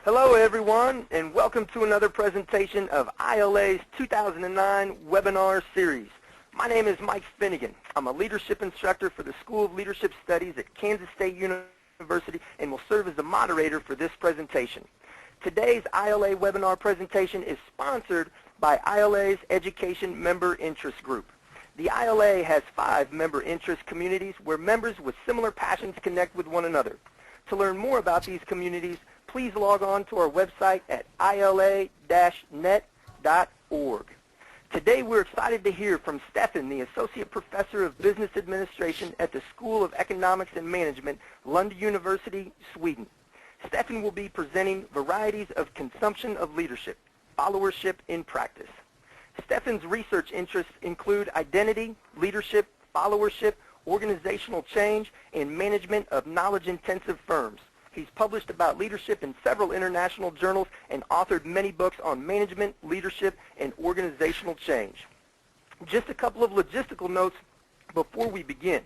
Hello everyone, and welcome to another presentation of ILA's 2009 webinar series. My name is Mike Sveningsson. I'm a leadership instructor for the School of Leadership Studies at Kansas State University and will serve as the moderator for this presentation. Today's ILA webinar presentation is sponsored by ILA's Education Member Interest Group. The ILA has 5 member interest communities where members with similar passions connect with one another. To learn more about these communities, please log on to our website at ila-net.org. Today we're excited to hear from Stefan, the Associate Professor of Business Administration at the School of Economics and Management, Lund University, Sweden. Stefan will be presenting Varieties of Consumption of Leadership, Followership in Practice. Stefan's research interests include identity, leadership, followership, organizational change, and management of knowledge-intensive firms. He's published about leadership in several international journals and authored many books on management, leadership, and organizational change. Just a couple of logistical notes before we begin.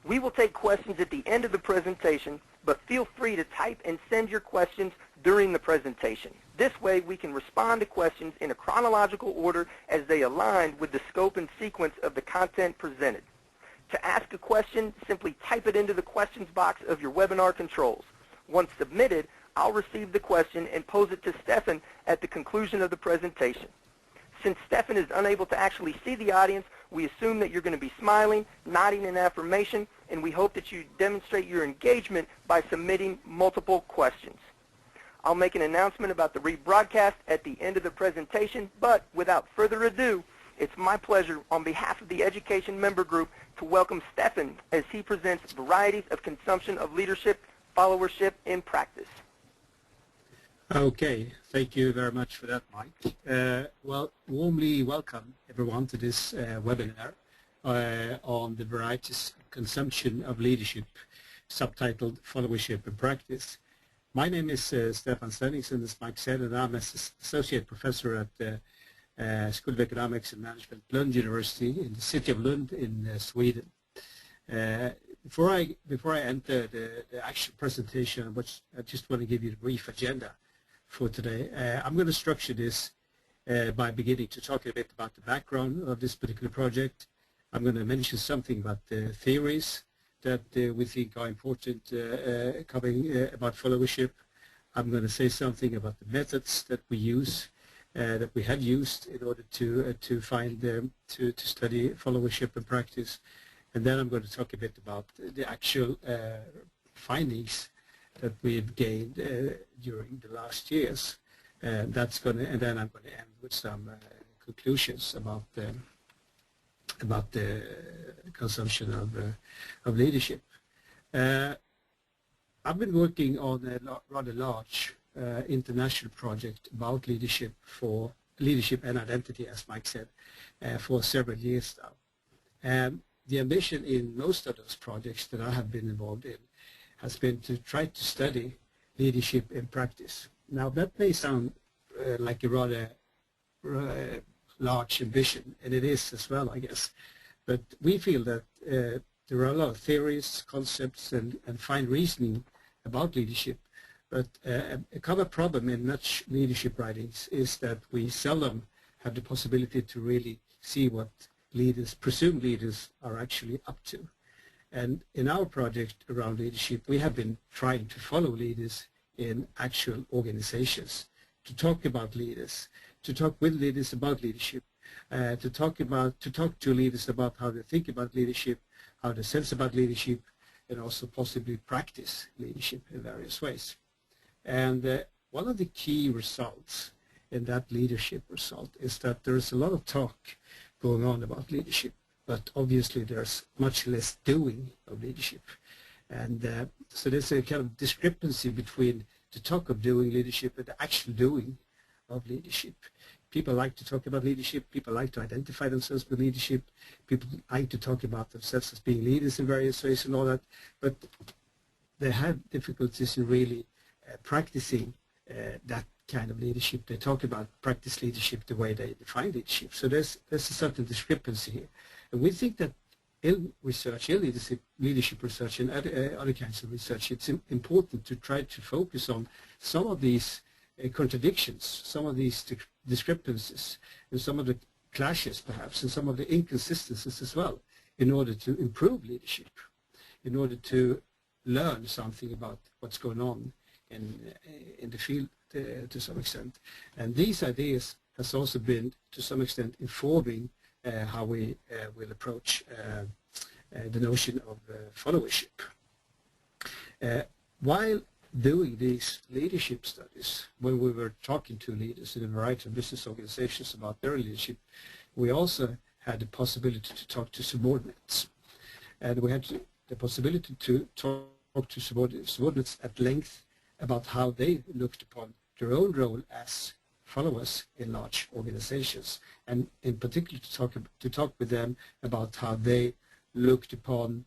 We will take questions at the end of the presentation, but feel free to type and send your questions during the presentation. This way we can respond to questions in a chronological order as they align with the scope and sequence of the content presented. To ask a question, simply type it into the questions box of your webinar controls. Once submitted, I'll receive the question and pose it to Stefan at the conclusion of the presentation. Since Stefan is unable to actually see the audience, we assume that you're going to be smiling, nodding in affirmation, and we hope that you demonstrate your engagement by submitting multiple questions. I'll make an announcement about the rebroadcast at the end of the presentation, but without further ado, it's my pleasure on behalf of the Education Member Group to welcome Stefan as he presents Varieties of Consumption of Leadership, Followership in Practice. Okay, thank you very much for that, Mike. Well, warmly welcome everyone to this webinar on the Varieties of Consumption of Leadership, subtitled Followership in Practice. My name is Stefan Sveningsson, as Mike said, and I'm an Associate Professor at the School of Economics and Management, Lund University, in the city of Lund in Sweden. Before I enter the actual presentation, I just want to give you a brief agenda for today. I'm going to structure this by beginning to talk a bit about the background of this particular project. I'm going to mention something about the theories that we think are important coming about followership. I'm going to say something about the methods that we use, that we have used in order to find to study followership in practice. And then I'm going to talk a bit about the actual findings that we've gained during the last years. And then I'm going to end with some conclusions about the consumption of leadership. I've been working on a rather large international project about leadership and identity, as Mike said, for several years now. The ambition in most of those projects that I have been involved in has been to try to study leadership in practice. Now that may sound like a rather large ambition, and it is as well, I guess. But we feel that there are a lot of theories, concepts, and fine reasoning about leadership. But a common problem in much leadership writings is that we seldom have the possibility to really see what presumed leaders are actually up to. And in our project around leadership, we have been trying to follow leaders in actual organizations, to talk about leaders, to talk with leaders about leadership, to talk to leaders about how they think about leadership, how they sense about leadership, and also possibly practice leadership in various ways. And one of the key results in that leadership result is that there is a lot of talk going on about leadership, but obviously there's much less doing of leadership. And so there's a kind of discrepancy between the talk of doing leadership and the actual doing of leadership. People like to talk about leadership, people like to identify themselves with leadership, people like to talk about themselves as being leaders in various ways and all that, but they have difficulties in really practicing that kind of leadership. They talk about practice leadership the way they define leadership. So there's a certain discrepancy here. And we think that leadership research and other kinds of research, it's important to try to focus on some of these contradictions, some of these discrepancies, and some of the clashes perhaps, and some of the inconsistencies as well, in order to improve leadership, in order to learn something about what's going on in the field to some extent. And these ideas has also been to some extent informing how we will approach the notion of followership. While doing these leadership studies, when we were talking to leaders in a variety of business organizations about their leadership, we also had the possibility to talk to subordinates. And we had the possibility to talk to subordinates at length about how they looked upon their own role as followers in large organizations, and in particular to talk with them about how they looked upon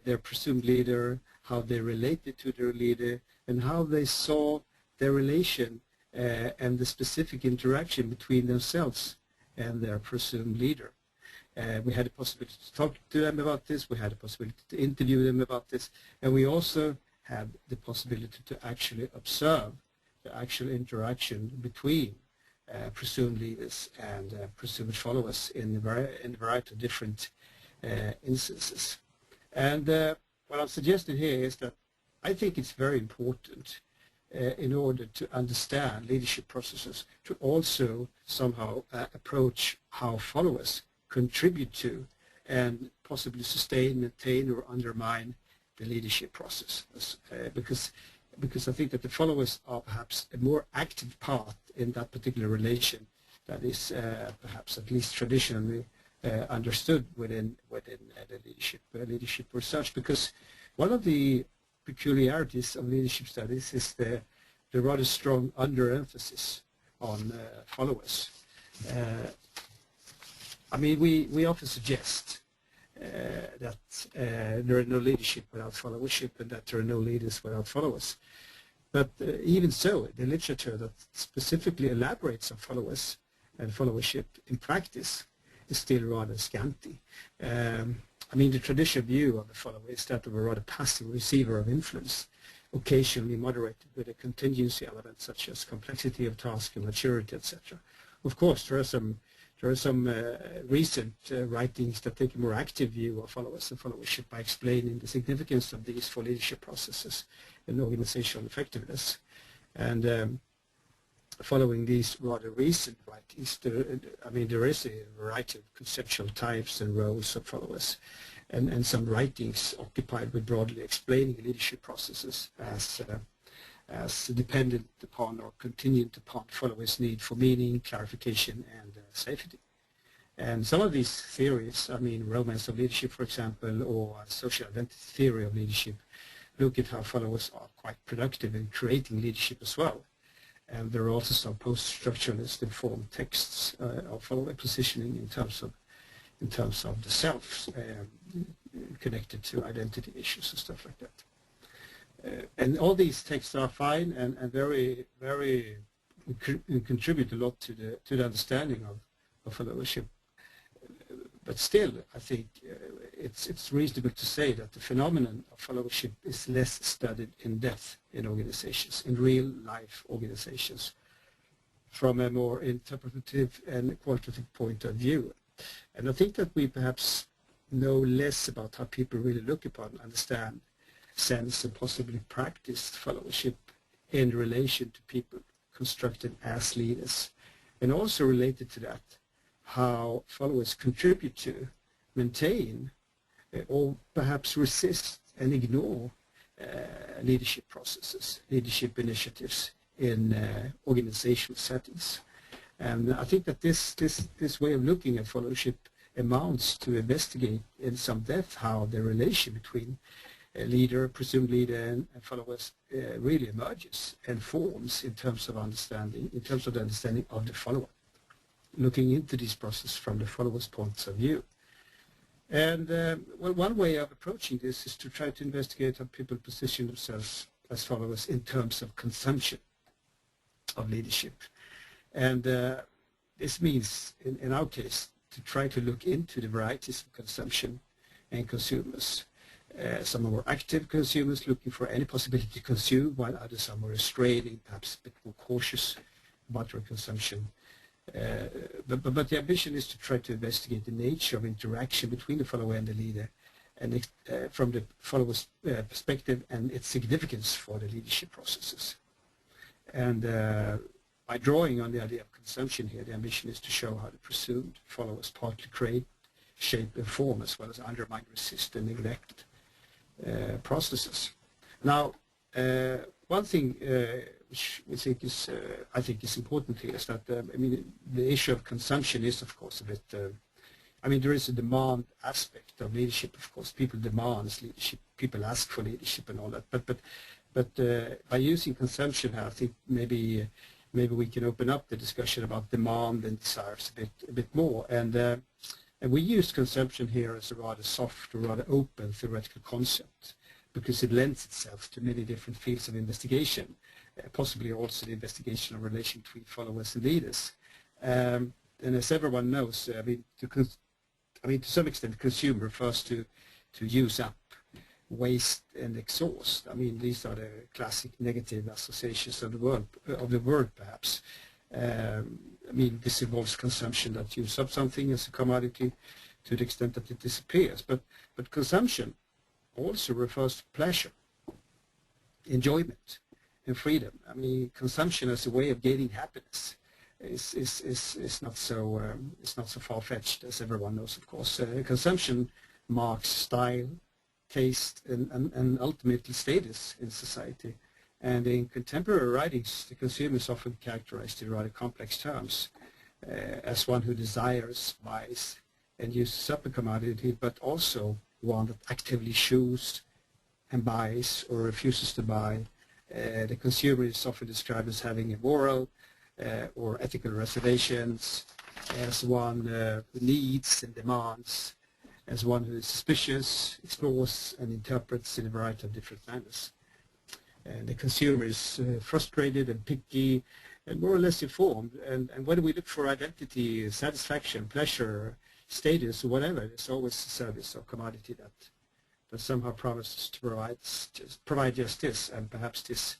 their presumed leader, how they related to their leader, and how they saw their relation and the specific interaction between themselves and their presumed leader. We had the possibility to talk to them about this, we had the possibility to interview them about this, and we also had the possibility to actually observe the actual interaction between presumed leaders and presumed followers in a variety of different instances. And what I'm suggesting here is that I think it's very important in order to understand leadership processes to also somehow approach how followers contribute to and possibly sustain, maintain, or undermine the leadership process. Because I think that the followers are perhaps a more active part in that particular relation that is perhaps at least traditionally understood within the leadership research. Because one of the peculiarities of leadership studies is the rather strong underemphasis on followers. I mean, we often suggest that there are no leadership without followership, and that there are no leaders without followers. But even so, the literature that specifically elaborates on followers and followership in practice is still rather scanty. I mean, the traditional view of the follower is that of a rather passive receiver of influence, occasionally moderated with a contingency element such as complexity of task and maturity, etc. Of course, there are some recent writings that take a more active view of followers and followership by explaining the significance of these for leadership processes and organizational effectiveness. And following these rather recent writings, there is a variety of conceptual types and roles of followers, and some writings occupied with broadly explaining leadership processes as dependent upon or contingent upon followers' need for meaning, clarification, and safety. And some of these theories, I mean, romance of leadership, for example, or social identity theory of leadership, look at how followers are quite productive in creating leadership as well. And there are also some post-structuralist informed texts of follower positioning in terms of the self, connected to identity issues and stuff like that. And all these texts are fine and very, very contribute a lot to the understanding of followership. But still, I think it's reasonable to say that the phenomenon of followership is less studied in depth in organizations, in real-life organizations, from a more interpretative and qualitative point of view. And I think that we perhaps know less about how people really look upon, understand, sense, and possibly practice followership in relation to people constructed as leaders. And also related to that, how followers contribute to, maintain, or perhaps resist and ignore leadership processes, leadership initiatives in organizational settings. And I think that this way of looking at followership amounts to investigate in some depth how the relation between a leader, presumed leader, and followers really emerges and forms in terms of understanding, in terms of the understanding of the follower, looking into this process from the follower's points of view. And well, one way of approaching this is to try to investigate how people position themselves as followers in terms of consumption of leadership. And this means, in our case, to try to look into the varieties of consumption and consumers. Some are more active consumers looking for any possibility to consume, while others are more restraining, perhaps a bit more cautious about their consumption. But the ambition is to try to investigate the nature of interaction between the follower and the leader, and from the follower's perspective and its significance for the leadership processes. And by drawing on the idea of consumption here, the ambition is to show how the presumed followers partly create, shape, and form, as well as undermine, resist, and neglect processes. Now, one thing which we think is, I think is important here is that, I mean, the issue of consumption is, of course, a bit, I mean, there is a demand aspect of leadership, of course. People demand leadership, people ask for leadership and all that. But by using consumption, I think maybe we can open up the discussion about demand and desires a bit more. And we use consumption here as a rather soft or rather open theoretical concept, because it lends itself to many different fields of investigation, possibly also the investigation of relation between followers and leaders. And as everyone knows, I mean, to some extent, consume refers to use up, waste, and exhaust. I mean, these are the classic negative associations of the word, perhaps. I mean, this involves consumption that use up something as a commodity to the extent that it disappears. But consumption also refers to pleasure, enjoyment, and freedom. I mean, consumption as a way of gaining happiness is not so far-fetched, as everyone knows, of course. Consumption marks style, taste, and ultimately status in society. And in contemporary writings, the consumer is often characterized in rather complex terms as one who desires, buys, and uses up a commodity, but also one that actively chooses and buys or refuses to buy. The consumer is often described as having a moral or ethical reservations, as one who needs and demands, as one who is suspicious, explores, and interprets in a variety of different manners. And the consumer is frustrated and picky and more or less informed. And whether we look for identity, satisfaction, pleasure, status, or whatever, there's always a service or commodity that somehow promises to provide just this. And perhaps this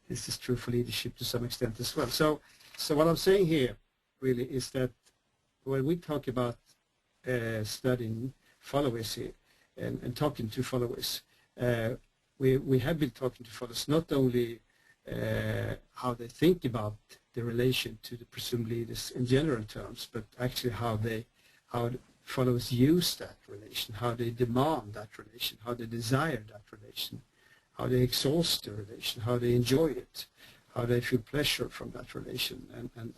is true for leadership to some extent as well. So what I'm saying here really is that when we talk about studying followers here and talking to followers, we have been talking to followers not only how they think about the relation to the presumed leaders in general terms, but actually how followers use that relation, how they demand that relation, how they desire that relation, how they exhaust the relation, how they enjoy it, how they feel pleasure from that relation, and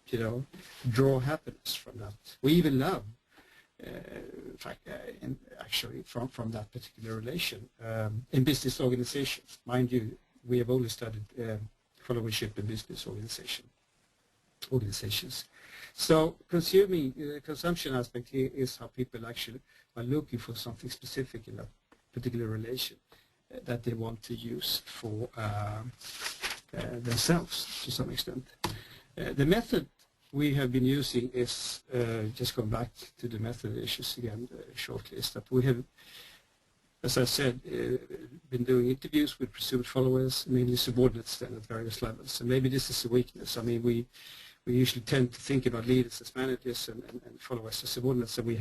you know, draw happiness from that. We even love, in fact, actually from that particular relation. In business organizations, mind you, we have only studied followership in business organizations. So consumption aspect here is how people actually are looking for something specific in that particular relation that they want to use for themselves to some extent. The method we have been using is, just going back to the method issues again shortly, is that we have, as I said, been doing interviews with presumed followers, mainly subordinates then at various levels. And maybe this is a weakness. I mean, we usually tend to think about leaders as managers and followers as subordinates, so we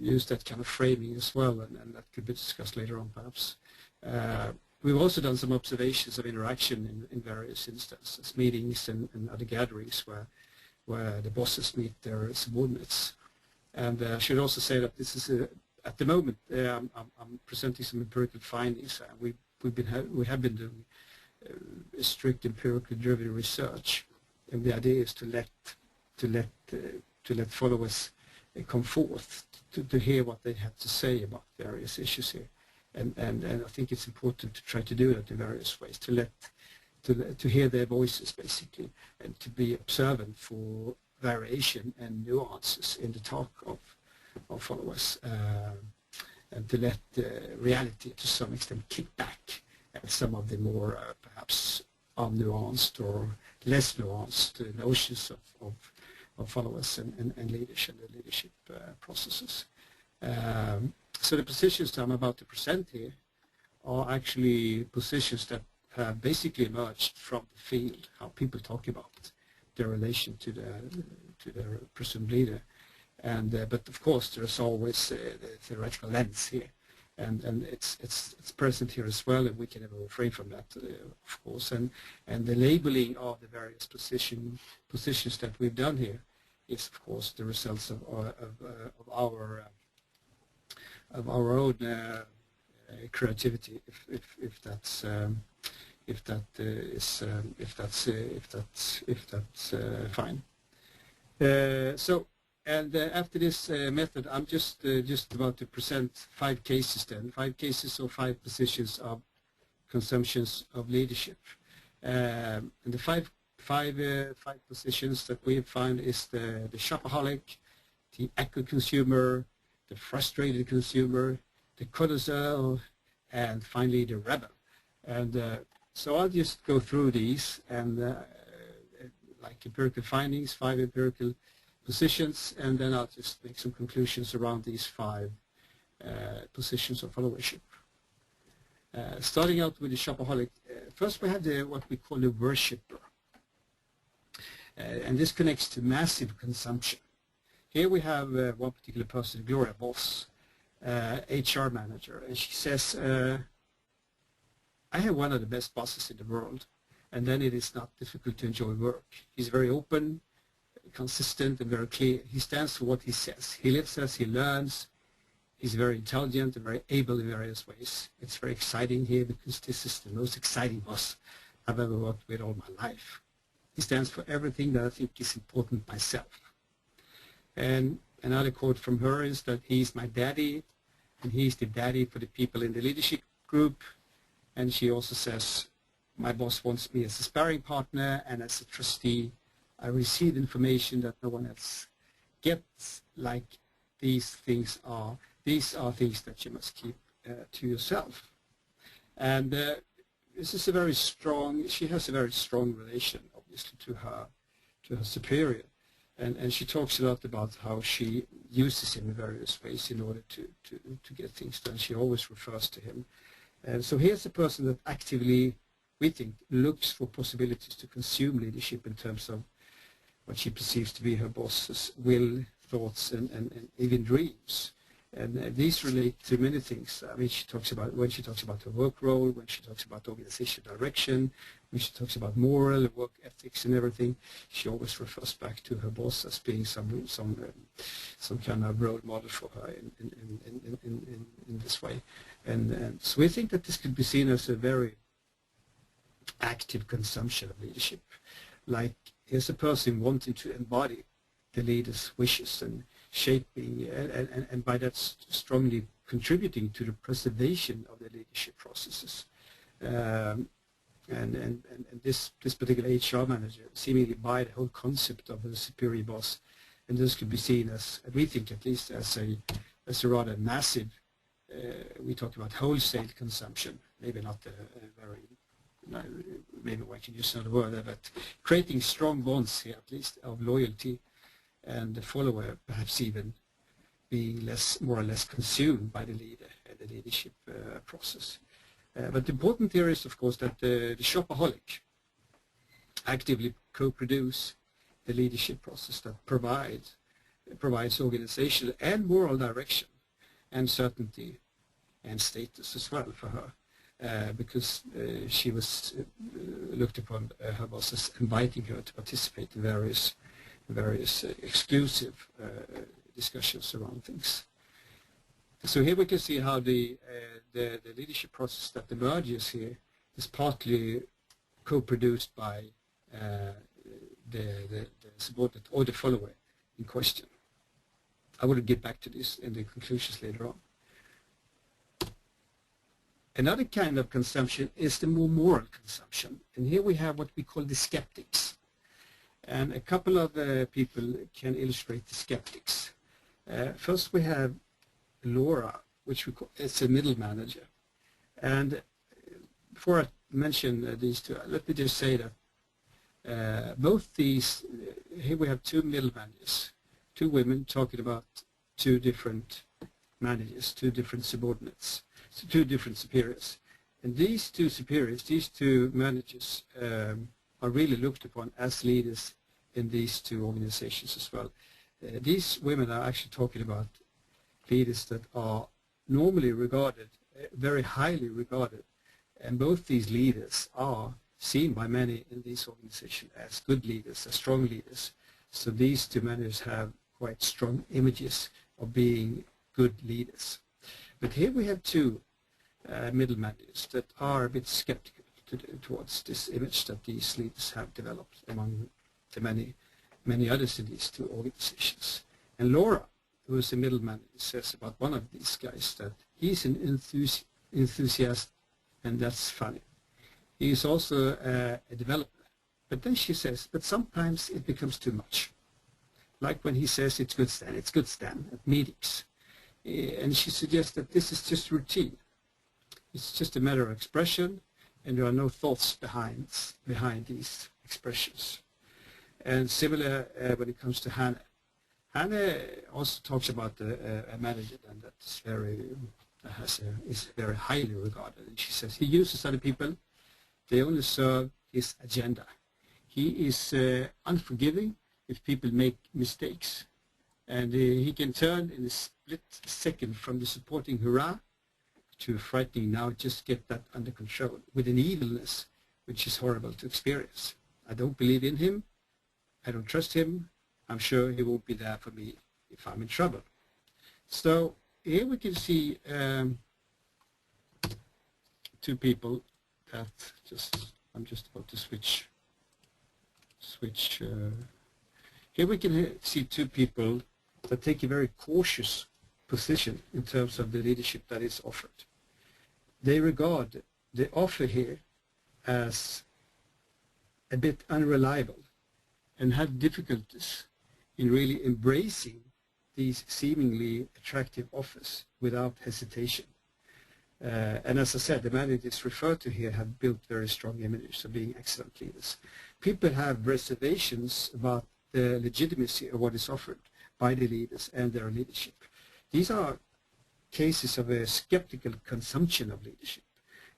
use that kind of framing as well, and that could be discussed later on perhaps. We've also done some observations of interaction in various instances, meetings and other gatherings where the bosses meet their subordinates. And I should also say that this is at the moment I'm presenting some empirical findings. We have been doing strict empirically driven research, and the idea is to let followers come forth to hear what they have to say about various issues here. And I think it's important to try to do that in various ways, to hear their voices basically, and to be observant for variation and nuances in the talk of followers, and to let reality to some extent kick back at some of the more perhaps unnuanced or less nuanced notions of followers and leadership processes. So the positions I'm about to present here are actually positions that have basically emerged from the field, how people talk about their relation to their presumed leader. And but of course there's always the theoretical lens here, and it's present here as well, and we can never refrain from that, of course. And the labeling of the various positions that we've done here is of course the results of our own creativity, if that's fine. So. And after this method, I'm just about to present 5 cases then, 5 cases or 5 positions of consumptions of leadership. And the five positions that we have found is the shopaholic, the eco-consumer, the frustrated consumer, the connoisseur, and finally the rebel. And so I'll just go through these and like empirical findings, 5 empirical positions, and then I'll just make some conclusions around these 5 positions of followership. Starting out with the shopaholic, first we have what we call the worshipper, and this connects to massive consumption. Here we have one particular person, Gloria Boss, HR manager, and she says, I have one of the best bosses in the world, and then it is not difficult to enjoy work. He's very open, consistent, and very clear. He stands for what he says. He lives as he learns. He's very intelligent and very able in various ways. It's very exciting here because this is the most exciting boss I've ever worked with all my life. He stands for everything that I think is important myself. And another quote from her is that he's my daddy, and he's the daddy for the people in the leadership group. And she also says, my boss wants me as a sparring partner and as a trustee. I receive information that no one else gets, like these things are things that you must keep to yourself. And this is a very strong, she has a very strong relation, obviously, to her superior. And she talks a lot about how she uses him in various ways in order to get things done. She always refers to him. And so here's a person that actively, we think, looks for possibilities to consume leadership in terms of what she perceives to be her boss's will, thoughts, and even dreams. And these relate to many things. I mean, she talks about, when she talks about her work role, when she talks about organizational direction, when she talks about moral, work ethics, and everything, she always refers back to her boss as being some kind of role model for her in this way. And so we think that this could be seen as a very active consumption of leadership. Like, here's a person wanting to embody the leader's wishes and shaping, and by that strongly contributing to the preservation of the leadership processes. And this particular HR manager seemingly buy the whole concept of a superior boss, and this could be seen as, we think at least, as a rather massive, we talk about wholesale consumption, maybe not a very, maybe one can use another word there, but creating strong bonds here, at least, of loyalty, and the follower perhaps even being more or less consumed by the leader and the leadership process. But the important here is, of course, that the shopaholic actively co-produce the leadership process that provides organizational and moral direction and certainty and status as well for her, because she was looked upon, her boss, as inviting her to participate in various exclusive discussions around things. So here we can see how the leadership process that emerges here is partly co-produced by the subordinate or the follower in question. I will get back to this in the conclusions later on. Another kind of consumption is the more moral consumption, and here we have what we call the skeptics. And a couple of people can illustrate the skeptics. First we have Laura, which we call, it's a middle manager. And before I mention these two, let me just say that both these, here we have two middle managers, two women talking about two different managers, 2 different subordinates, 2 different superiors. And these 2 superiors, these 2 managers are really looked upon as leaders in these 2 organizations as well. These women are actually talking about leaders that are normally regarded, very highly regarded, and both these leaders are seen by many in these organizations as good leaders, as strong leaders. So these 2 managers have quite strong images of being good leaders. But here we have 2 middle managers that are a bit skeptical towards this image that these leaders have developed among the many others in these 2 organizations. And Laura, who is a middle manager, says about one of these guys that he's an enthusiast, and that's funny. He is also a developer. But then she says, but sometimes it becomes too much. Like when he says, it's good, Stan, at meetings. And she suggests that this is just routine. It's just a matter of expression, and there are no thoughts behind these expressions. And similar when it comes to Hannah. Hannah also talks about a manager then that is very highly regarded. And she says he uses other people. They only serve his agenda. He is unforgiving if people make mistakes. And he can turn in a split second from the supporting hurrah to frightening now, just get that under control, with an evilness which is horrible to experience. I don't believe in him. I don't trust him. I'm sure he won't be there for me if I'm in trouble. So here we can see 2 people that I'm just about to switch. Here we can see 2 people that take a very cautious position in terms of the leadership that is offered. They regard the offer here as a bit unreliable and have difficulties in really embracing these seemingly attractive offers without hesitation. And as I said, the managers referred to here have built very strong images of being excellent leaders. People have reservations about the legitimacy of what is offered by the leaders and their leadership. These are cases of a skeptical consumption of leadership.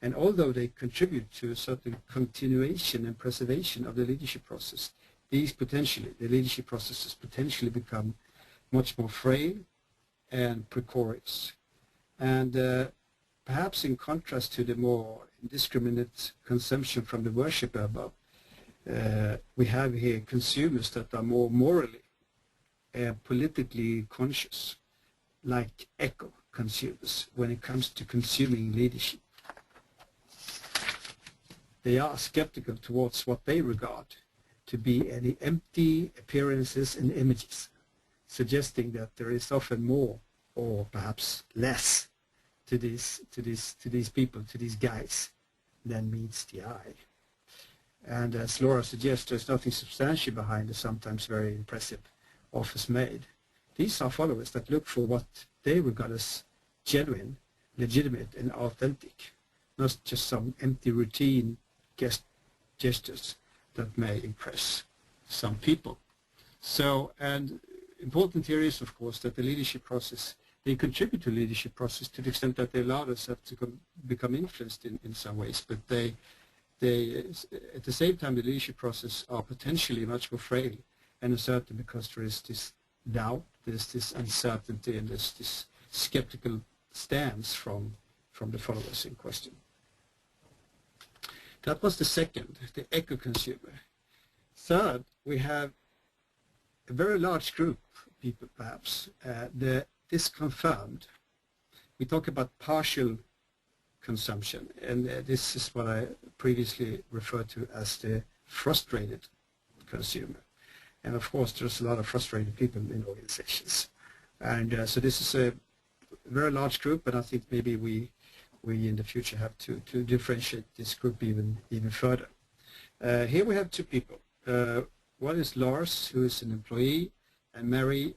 And although they contribute to a certain continuation and preservation of the leadership process, the leadership processes potentially become much more frail and precarious. And perhaps in contrast to the more indiscriminate consumption from the worshipper above, we have here consumers that are more morally and politically conscious, like eco consumers, when it comes to consuming leadership. They are skeptical towards what they regard to be any empty appearances and images, suggesting that there is often more, or perhaps less, to these people, to these guys, than meets the eye. And as Laura suggests, there's nothing substantial behind the sometimes very impressive offers made. These are followers that look for what they regard as genuine, legitimate, and authentic, not just some empty routine gestures that may impress some people. So, and important here is, of course, that the leadership process, they contribute to the leadership process to the extent that they allow themselves to become influenced in some ways, but they at the same time, the leadership process are potentially much more frail and uncertain because there is this doubt, there's this uncertainty, and there's this skeptical stance from the followers in question. That was the second, the eco-consumer. Third, we have a very large group of people, perhaps, the disconfirmed. We talk about partial consumption, and this is what I previously referred to as the frustrated consumer. And of course, there's a lot of frustrated people in organizations. And so this is a very large group, and I think maybe we in the future have to differentiate this group even further. Here we have 2 people. One is Lars, who is an employee, and Mary,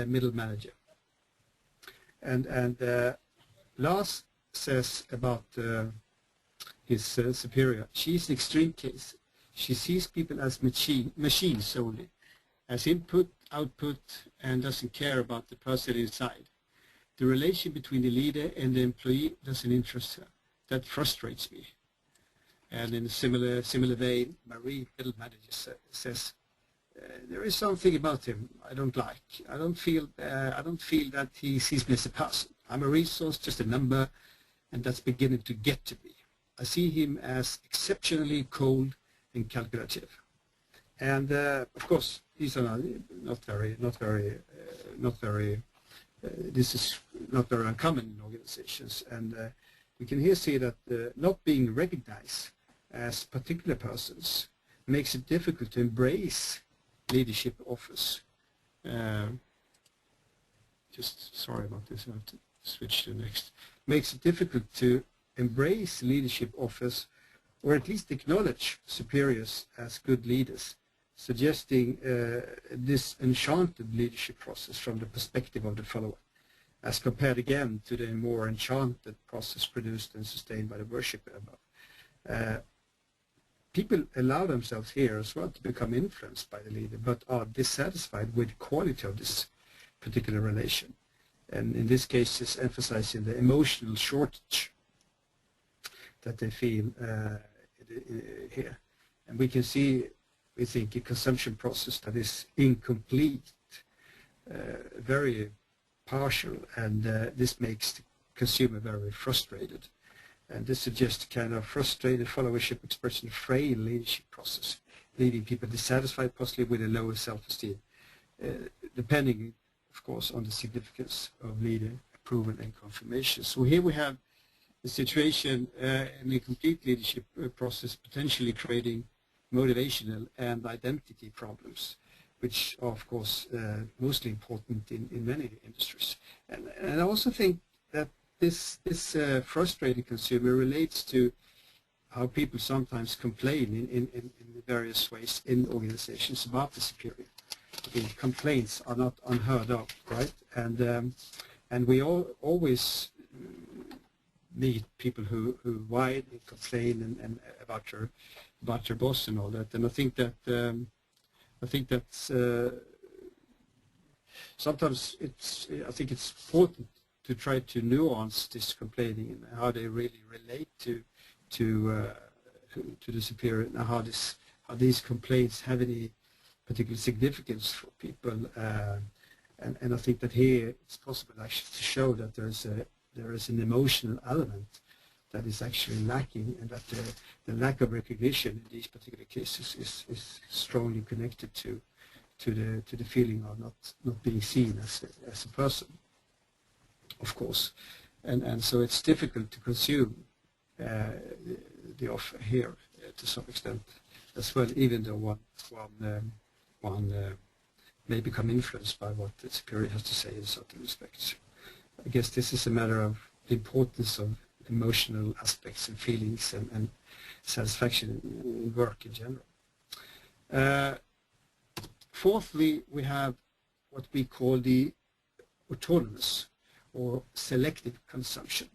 middle manager. And Lars says about his superior, she's an extreme case. She sees people as machines solely, as input, output, and doesn't care about the person inside. the relation between the leader and the employee doesn't interest her. That frustrates me. And in a similar vein, Marie, middle manager, says, there is something about him I don't like. I don't feel that he sees me as a person. I'm a resource, just a number, and that's beginning to get to me. I see him as exceptionally cold and calculative. And of course, these are this is not very uncommon in organizations. And we can here see that not being recognized as particular persons makes it difficult to embrace leadership offers. Just sorry about this, I have to switch to the next. Makes it difficult to embrace leadership offers, or at least acknowledge superiors as good leaders, suggesting this enchanted leadership process from the perspective of the follower, as compared again to the more enchanted process produced and sustained by the worshipper above. People allow themselves here as well to become influenced by the leader, but are dissatisfied with the quality of this particular relation. And in this case, it's emphasizing the emotional shortage that they feel here. And we can see, we think, a consumption process that is incomplete, very partial, and this makes the consumer very frustrated. And this suggests kind of frustrated followership expression of frail leadership process, leaving people dissatisfied, possibly with a lower self-esteem, depending, of course, on the significance of leader approval and confirmation. So here we have the situation in a complete leadership process potentially creating motivational and identity problems, which are, of course, mostly important in many industries. And I also think that this frustrated consumer relates to how people sometimes complain in various ways in organizations about the superior. I mean, complaints are not unheard of, right? And we always meet people who whine and complain and about your boss and all that. And I think that's sometimes I think it's important to try to nuance this complaining and how they really relate to the superior, and how these complaints have any particular significance for people. And I think that here it's possible actually to show that there is an emotional element that is actually lacking, and that the lack of recognition in these particular cases is strongly connected to the feeling of not being seen as a person, of course. And so it's difficult to consume the offer here to some extent as well, even though one may become influenced by what the superior has to say in certain respects. I guess this is a matter of the importance of emotional aspects and feelings and satisfaction in work in general. Fourthly, we have what we call the autonomous or selective consumption.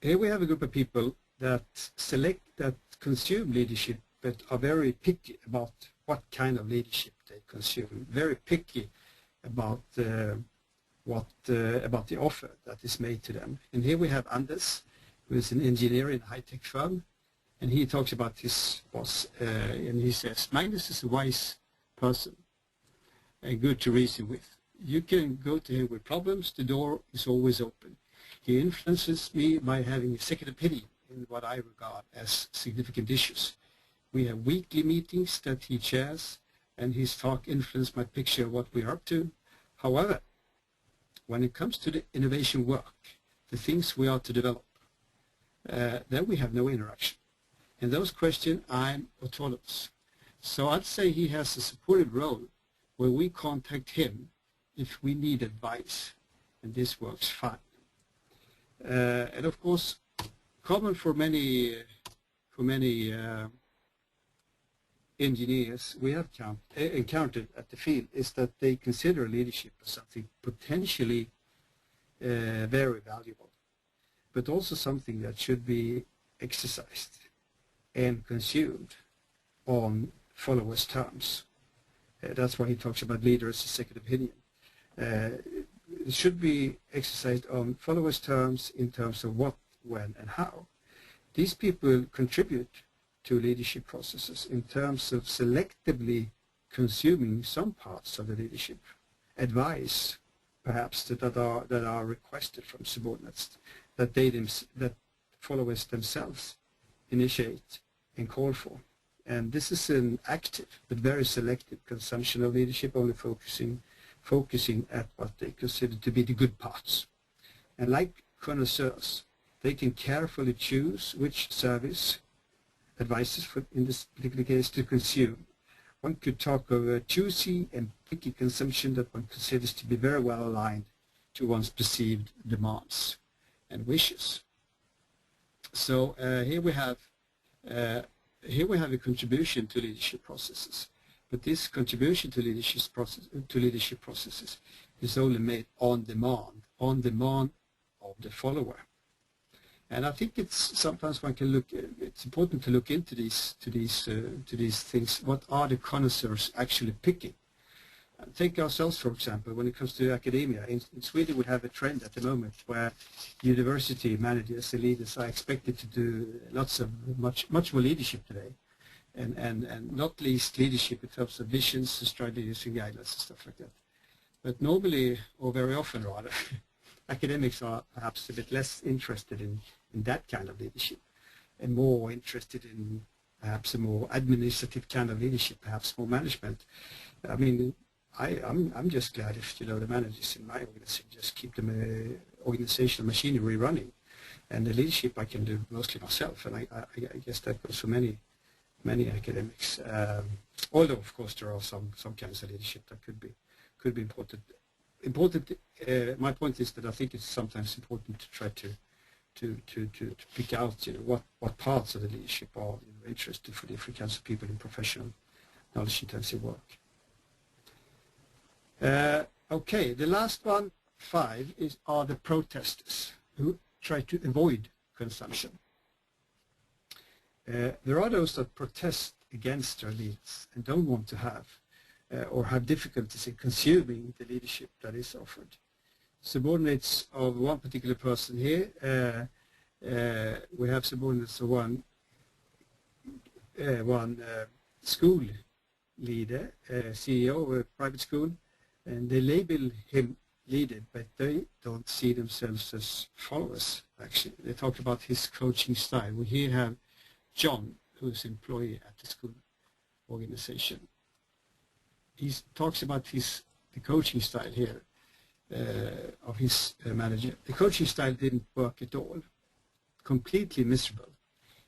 Here we have a group of people that consume leadership, but are very picky about what kind of leadership they consume, very picky about about the offer that is made to them. And here we have Anders, who is an engineer in a high-tech firm, and he talks about his boss, and he says, Magnus is a wise person and good to reason with. You can go to him with problems, the door is always open. He influences me by having a second opinion in what I regard as significant issues. We have weekly meetings that he chairs, and his talk influences my picture of what we are up to. However, when it comes to the innovation work, the things we are to develop, then we have no interaction. In those questions, I'm autonomous. So I'd say he has a supportive role where we contact him if we need advice, and this works fine. And of course, common for many engineers we have encountered at the field is that they consider leadership as something potentially very valuable, but also something that should be exercised and consumed on followers' terms. That's why he talks about leader as a second opinion. it should be exercised on followers' terms in terms of what, when, and how. These people contribute to leadership processes in terms of selectively consuming some parts of the leadership advice, perhaps that are requested from subordinates, that followers themselves initiate and call for. And this is an active but very selective consumption of leadership, only focusing at what they consider to be the good parts. And like connoisseurs, they can carefully choose which service advices, in this particular case, to consume. One could talk of a choosy and picky consumption that one considers to be very well aligned to one's perceived demands and wishes. So here we have a contribution to leadership processes, but this contribution to leadership processes is only made on demand of the follower. And I think it's sometimes one can look. It's important to look into these things. What are the connoisseurs actually picking? Take ourselves, for example, when it comes to academia. In Sweden, we have a trend at the moment where university managers and leaders are expected to do much more leadership today, and not least leadership in terms of visions, strategies, and guidelines and stuff like that. But normally, or very often rather, academics are perhaps a bit less interested in that kind of leadership, and more interested in perhaps a more administrative kind of leadership, perhaps more management. I mean, I'm just glad if the managers in my organization just keep the organizational machinery running, and the leadership I can do mostly myself, and I guess that goes for many academics. Although of course there are some kinds of leadership that could be important. My point is that I think it's sometimes important to try to pick out what parts of the leadership are interesting for different kinds of people in professional knowledge-intensive work. Okay, the last one, 5, are the protesters who try to avoid consumption. There are those that protest against their leaders and don't want to have or have difficulties in consuming the leadership that is offered. Subordinates of one particular person here, we have subordinates of one school leader, CEO of a private school, and they label him leader, but they don't see themselves as followers, actually. They talk about his coaching style. We here have John, who's an employee at the school organization. He talks about the coaching style here of his manager. The coaching style didn't work at all. Completely miserable.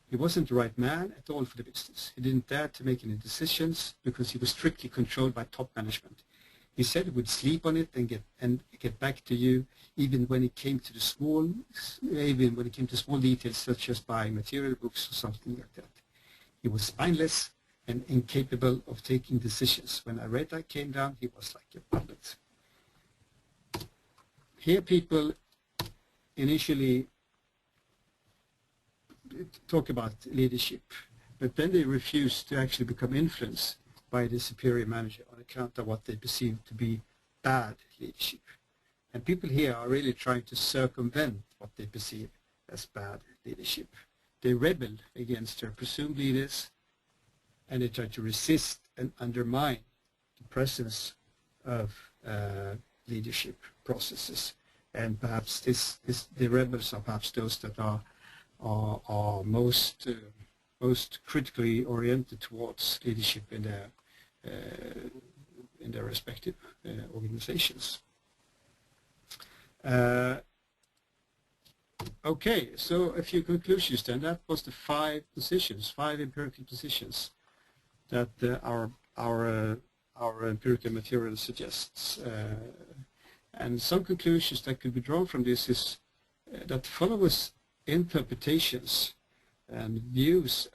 He wasn't the right man at all for the business. He didn't dare to make any decisions because he was strictly controlled by top management. He said he would sleep on it and get back to you, even when it came to small details such as buying material, books, or something like that. He was spineless and incapable of taking decisions. When Areta came down, he was like a puppet. Here people initially talk about leadership, but then they refuse to actually become influenced by the superior manager on account of what they perceive to be bad leadership. And people here are really trying to circumvent what they perceive as bad leadership. They rebel against their presumed leaders, and they try to resist and undermine the presence of leadership processes. And perhaps the rebels are perhaps those that are most critically oriented towards leadership in their respective organizations. Okay, so a few conclusions then. That was the 5 empirical positions that our empirical material suggests. And some conclusions that could be drawn from this is that followers' interpretations and views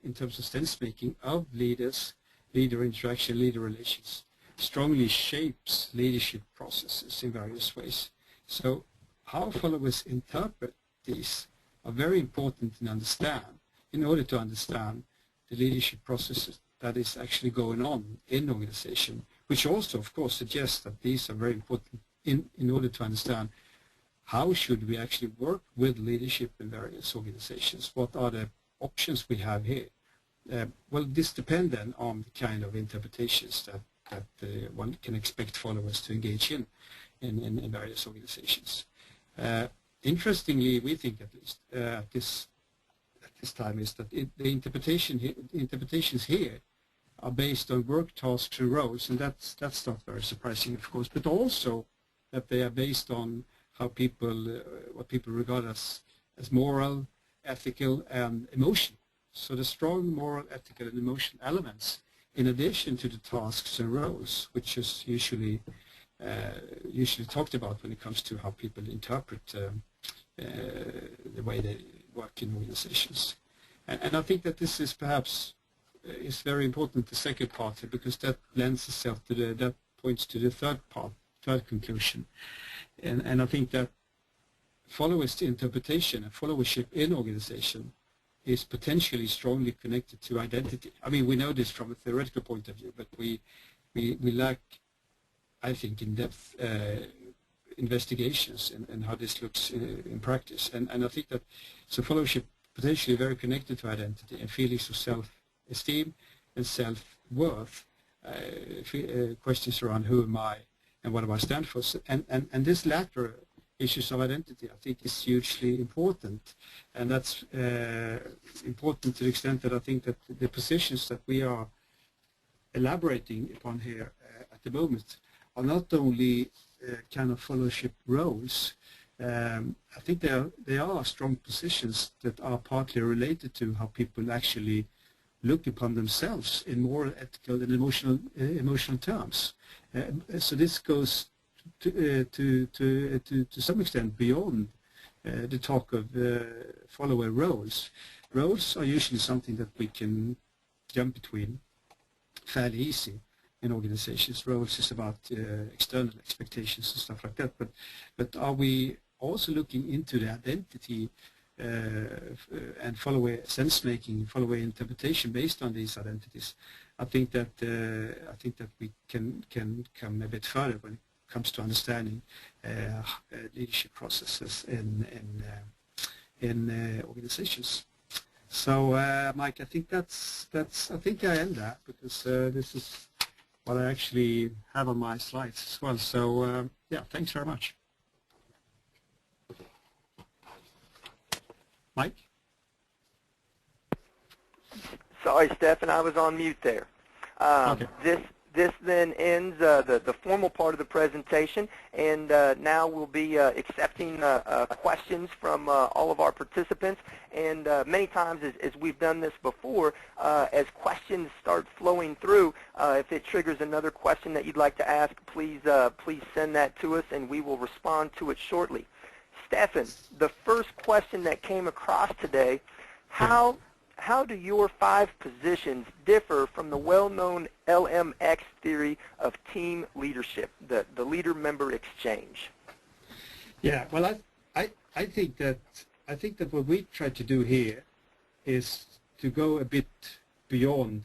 in terms of sense making of leaders, leader interaction, leader relations, strongly shapes leadership processes in various ways. So how followers interpret these are very important to understand in order to understand the leadership processes that is actually going on in organization which also, of course, suggests that these are very important in order to understand how should we actually work with leadership in various organizations. What are the options we have here? Well, this depends then on the kind of interpretations that one can expect followers to engage in various organizations. Interestingly, we think at least at this time is that the interpretations here are based on work tasks and roles, and that's not very surprising, of course, but also that they are based on how people what people regard as moral, ethical, and emotional. So the strong moral, ethical, and emotional elements, in addition to the tasks and roles, which is usually talked about when it comes to how people interpret the way they work in organizations. And I think that this is perhaps is very important, the second part, because that lends itself to that points to the third conclusion. And I think that followers' interpretation and followership in organization is potentially strongly connected to identity. I mean, we know this from a theoretical point of view, but we lack, I think, in-depth investigations and how this looks in practice. And I think that so followership potentially very connected to identity and feelings of self-esteem and self-worth, questions around who am I and what do I stand for. And this latter issues of identity, I think, is hugely important, and that's important to the extent that I think that the positions that we are elaborating upon here at the moment are not only kind of followership roles. I think they are strong positions that are partly related to how people actually look upon themselves in moral, ethical, and emotional terms. So this goes to some extent beyond the talk of follower roles. Roles are usually something that we can jump between fairly easy in organizations. Roles is about external expectations and stuff like that. But are we also looking into the identity and follower sense-making, follower interpretation based on these identities? I think that we can come a bit further when it comes to understanding leadership processes in organizations. So, Mike, I think I end that because this is what I actually have on my slides as well. So, yeah, thanks very much. Mike? Sorry, Stefan, I was on mute there. Okay. This then ends the formal part of the presentation, and now we'll be accepting questions from all of our participants. And many times, as we've done this before, as questions start flowing through, if it triggers another question that you'd like to ask, please send that to us, and we will respond to it shortly. Stefan, the first question that came across today, how do your 5 positions differ from the well-known LMX theory of team leadership, the leader-member exchange? Yeah, well, I think that what we try to do here is to go a bit beyond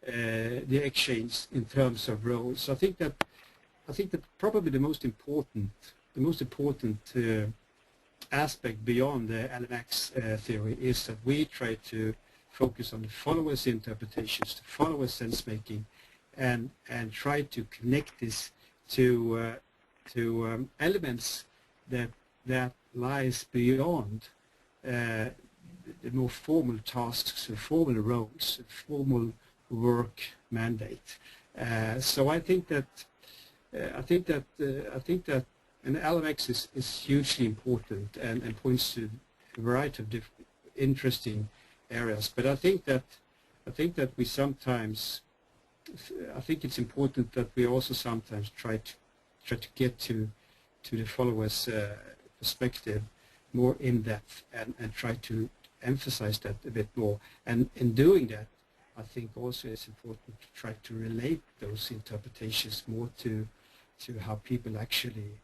the exchange in terms of roles. I think that probably the most important aspect beyond the LMX theory is that we try to focus on the followers' interpretations, the followers' sense-making, and try to connect this to elements that lies beyond the more formal tasks, the formal roles, the formal work mandate. So I think that and LMX is hugely important and points to a variety of different interesting areas. But I think that we sometimes, I think it's important that we also sometimes try to get to the followers' perspective more in depth and try to emphasize that a bit more. And in doing that, I think also it's important to try to relate those interpretations more to how people actually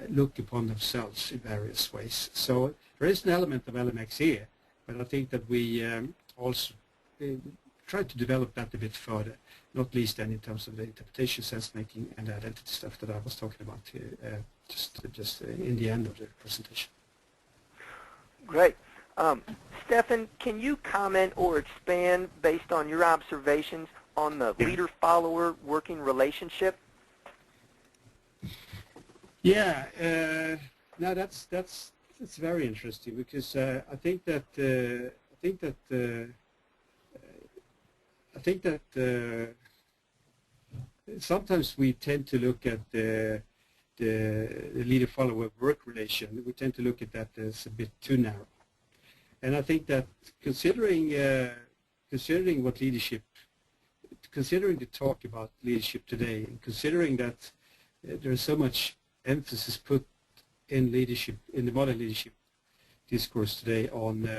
look upon themselves in various ways. So there is an element of LMX here, but I think that we also tried to develop that a bit further, not least then in terms of the interpretation, sense-making, and the identity stuff that I was talking about just in the end of the presentation. Great. Stefan, can you comment or expand based on your observations on the leader-follower working relationship? Yeah, now that's very interesting, because I think that sometimes we tend to look at the leader-follower work relation. We tend to look at that as a bit too narrow, and I think that considering what leadership, considering the talk about leadership today, and considering that there is so much emphasis put in leadership, in the modern leadership discourse today, on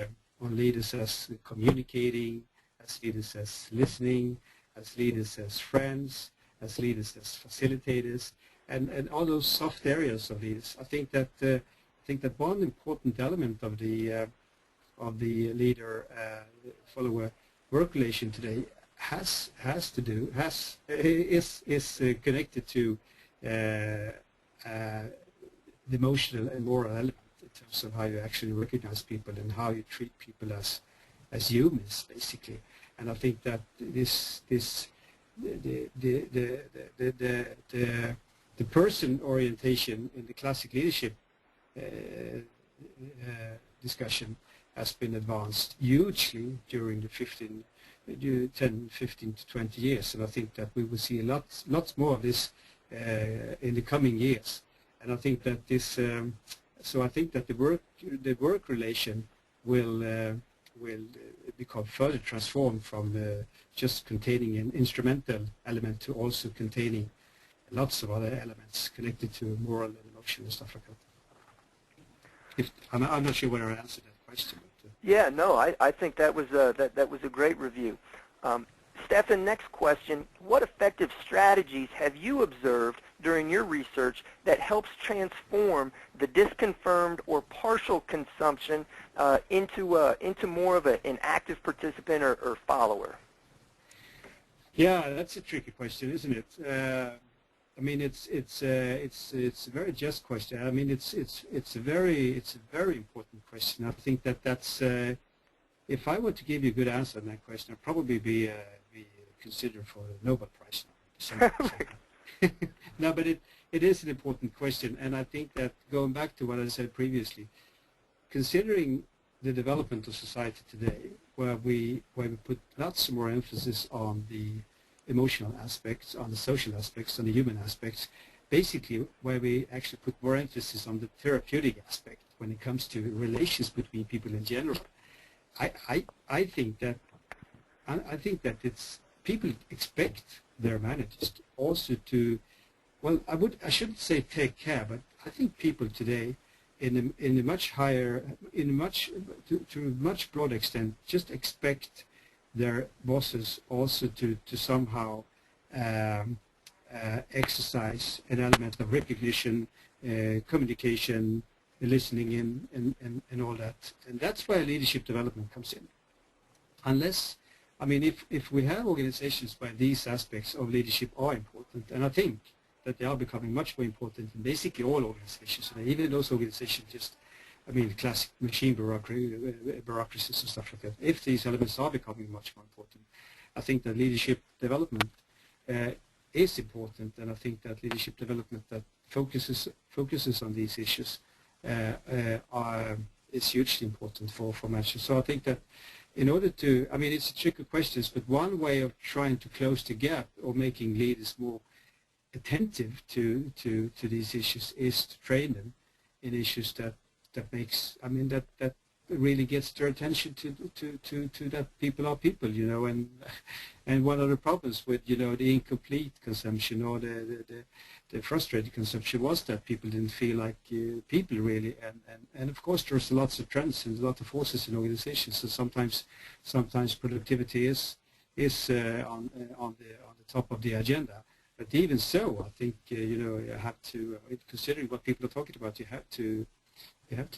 leaders as communicating, as leaders as listening, as leaders as friends, as leaders as facilitators, and all those soft areas of leaders. I think that one important element of the leader-follower work relation today is connected to the emotional and moral element in terms of how you actually recognize people and how you treat people as humans, basically. And I think that the person orientation in the classic leadership discussion has been advanced hugely during the 10, 15 to 20 years, and I think that we will see lots more of this in the coming years. And I think that so I think that the work relation will become further transformed from just containing an instrumental element to also containing lots of other elements connected to moral and emotional and stuff like that. I'm not sure whether I answered that question. But, yeah, no, I think that was a great review. Stefan, next question. What effective strategies have you observed during your research that helps transform the disconfirmed or partial consumption into more of an active participant or follower? Yeah, that's a tricky question, isn't it? I mean, it's a very just question. I mean, it's a very important question. I think that's if I were to give you a good answer on that question, I'd probably be considered for the Nobel Prize. No, but it is an important question, and I think that going back to what I said previously, considering the development of society today, where we put lots more emphasis on the emotional aspects, on the social aspects, on the human aspects, basically where we actually put more emphasis on the therapeutic aspect when it comes to relations between people in general. I think that it's people expect their managers also to, well, I shouldn't say take care, but I think people today to a much broader extent just expect their bosses also to somehow exercise an element of recognition, communication, listening in, and all that. And that's where leadership development comes in. Unless, I mean, if we have organizations where these aspects of leadership are important, and I think that they are becoming much more important in basically all organizations, and even those organizations just, I mean, classic machine bureaucracies and stuff like that, if these elements are becoming much more important, I think that leadership development is important, and I think that leadership development that focuses on these issues is hugely important for managers. So I think that in order to, I mean, it's a tricky question, but one way of trying to close the gap or making leaders more attentive to these issues is to train them in issues that makes, I mean, that really gets their attention to that people are people, you know, and one of the problems with, you know, the incomplete consumption or the frustrated consumption was that people didn't feel like people really, and of course there's lots of trends and a lot of forces in organizations, so sometimes productivity is on the top of the agenda. But even so, I think you know, you have to, considering what people are talking about, you have to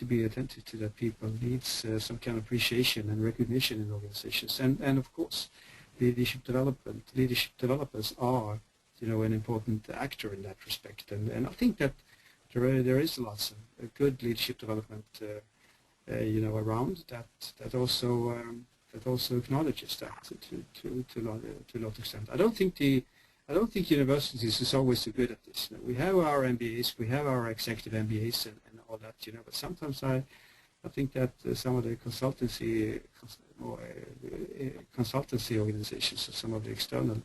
be attentive to that people needs some kind of appreciation and recognition in organizations, and of course leadership developers are, an important actor in that respect. And I think that there is lots of good leadership development, around that also acknowledges that to a lot of extent. I don't think universities is always so good at this. We have our MBAs, we have our executive MBAs and all that, but sometimes I think that some of the consultancy organizations or some of the external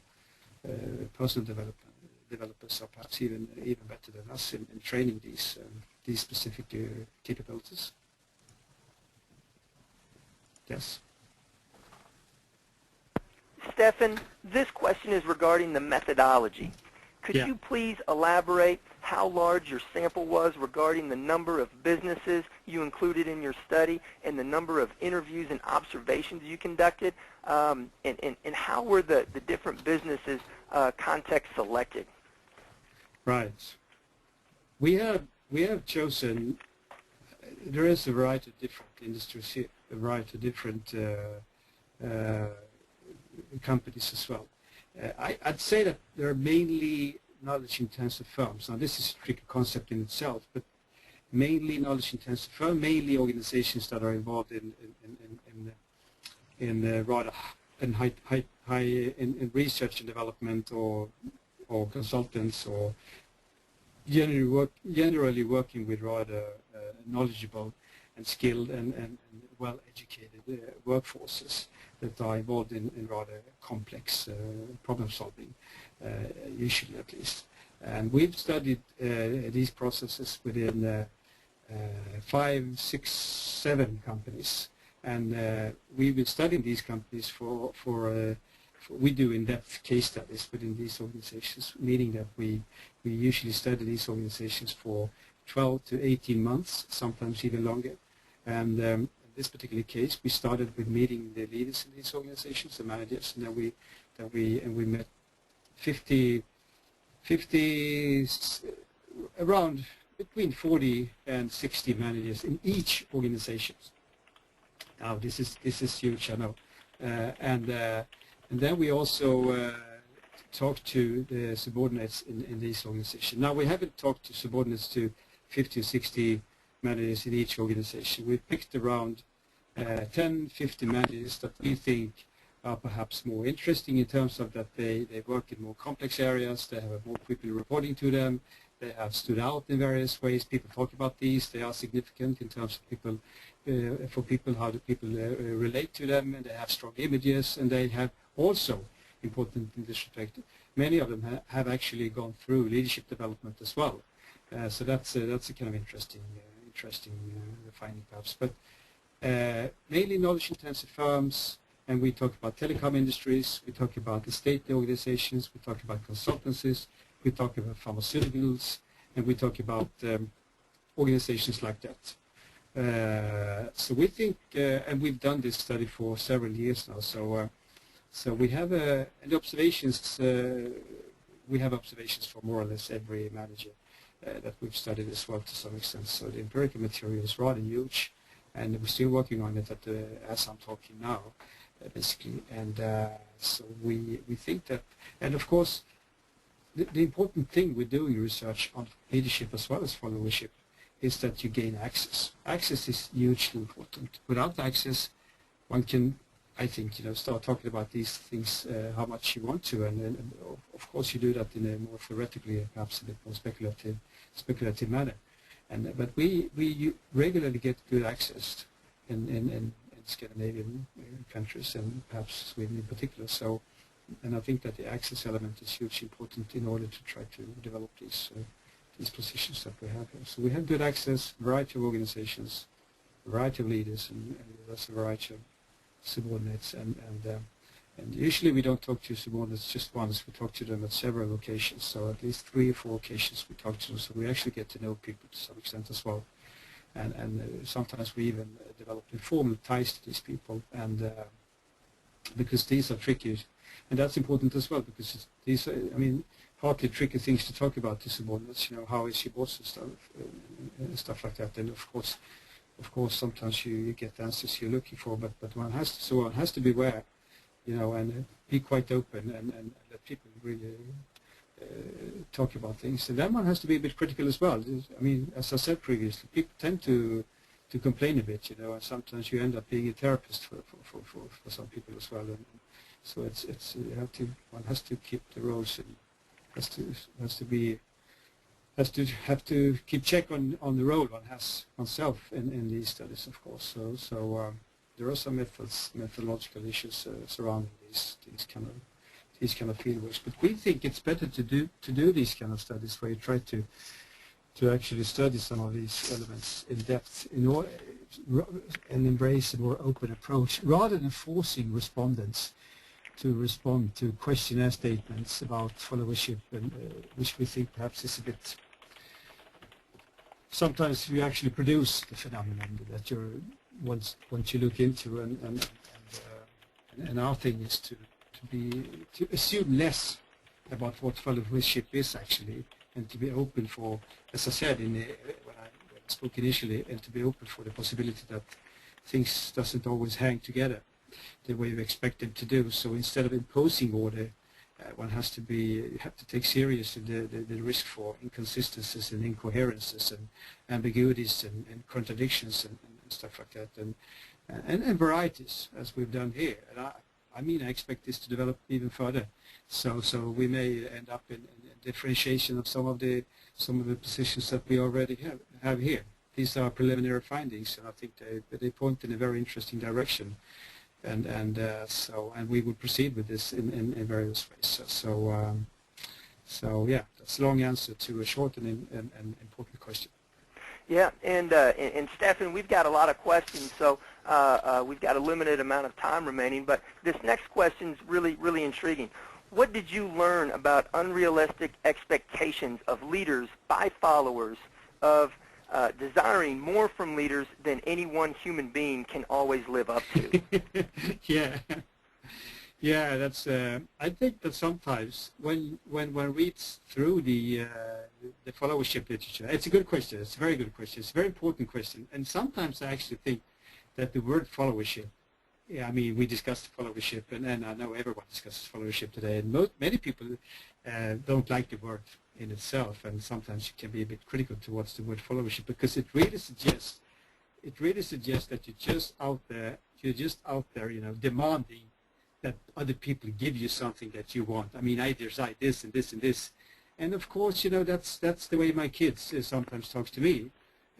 personal developers are perhaps even better than us in training these specific capabilities. Yes. Stefan, this question is regarding the methodology. Could you please elaborate how large your sample was regarding the number of businesses you included in your study and the number of interviews and observations you conducted, and how were the different businesses context selected? Right. We have chosen, there is a variety of different industries here, a variety of different companies as well. I'd say that there are mainly knowledge-intensive firms. Now, this is a tricky concept in itself, but mainly knowledge-intensive firms, mainly organizations that are involved in rather in research and development, or consultants, or generally working with rather knowledgeable and skilled and well-educated workforces that are involved in rather complex problem solving, usually at least. And we've studied these processes within 5, 6, 7 companies, and we've been studying these companies for we do in-depth case studies within these organizations, meaning that we usually study these organizations for 12 to 18 months, sometimes even longer. And in this particular case, we started with meeting the leaders in these organizations, the managers, and then we met 50 around between 40 and 60 managers in each organization. Now this is huge, I know, and then we also talked to the subordinates in these organizations. Now we haven't talked to subordinates to 50 or 60 managers in each organization. We picked around 10, 50 managers that we think are perhaps more interesting in terms of that they work in more complex areas, they have more people reporting to them, they have stood out in various ways. People talk about these, they are significant in terms of people, for people, how do people relate to them, and they have strong images, and they have also, important in this respect, many of them have actually gone through leadership development as well. So that's a kind of interesting finding perhaps. But mainly knowledge-intensive firms, and we talk about telecom industries, we talk about the state organizations, we talk about consultancies, we talk about pharmaceuticals, and we talk about organizations like that. So we think, and we've done this study for several years now, so we have and observations. We have observations for more or less every manager that we've studied as well to some extent. So the empirical material is rather huge, and we're still working on it as I'm talking now, basically. And so we think that, and of course, the important thing with doing research on leadership as well as followership is that you gain access. Access is hugely important. Without access, one can, I think, start talking about these things how much you want to, and of course you do that in a more theoretically, perhaps a bit more speculative manner. But we regularly get good access in Scandinavian countries, and perhaps Sweden in particular. So, and I think that the access element is hugely important in order to try to develop these positions that we have here. So we have good access, variety of organizations, variety of leaders, and that's a variety of subordinates. And usually we don't talk to subordinates just once. We talk to them at several occasions. So at least 3 or 4 occasions we talk to them. So we actually get to know people to some extent as well. And sometimes we even develop informal ties to these people, and because these are tricky. And that's important as well, because these are, partly tricky things to talk about to subordinates, how is your boss and stuff like that. And of course, sometimes you get the answers you're looking for, but one has to be aware, and be quite open and let people really talk about things. And then one has to be a bit critical as well. I mean, as I said previously, people tend to complain a bit, and sometimes you end up being a therapist for some people as well. And so one has to keep the roles and have to keep check on the role one has oneself in these studies, of course. So there are some methodological issues surrounding these kind of fieldworks. But we think it's better to do these kind of studies where you try to actually study some of these elements in depth and embrace a more open approach rather than forcing respondents to respond to questionnaire statements about followership, and which we think perhaps is a bit. Sometimes you actually produce the phenomenon that once you look into, and our thing is to assume less about what followership is actually, and to be open for, as I said when I spoke initially, and to be open for the possibility that things doesn't always hang together the way we expect them to do. So instead of imposing order, one has to take seriously the risk for inconsistencies and incoherences and ambiguities and contradictions and stuff like that, and varieties, as we've done here. And I expect this to develop even further. So we may end up in differentiation of some of the positions that we already have here. These are preliminary findings, and I think they point in a very interesting direction. And we will proceed with this in various ways. So yeah, that's a long answer to a short and important question. Yeah, and Stefan, we've got a lot of questions, so we've got a limited amount of time remaining. But this next question is really intriguing. What did you learn about unrealistic expectations of leaders by followers of desiring more from leaders than any one human being can always live up to? Yeah, that's. I think that sometimes when one reads through the followership literature, it's a good question. It's a very good question. It's a very important question. And sometimes I actually think that the word followership. Yeah, I mean, we discussed followership, and I know everyone discusses followership today, and many people don't like the word in itself, and sometimes you can be a bit critical towards the word followership, because it really suggests that you're just out there, demanding that other people give you something that you want. I mean, I desire this and this and this, and of course, that's the way my kids sometimes talk to me.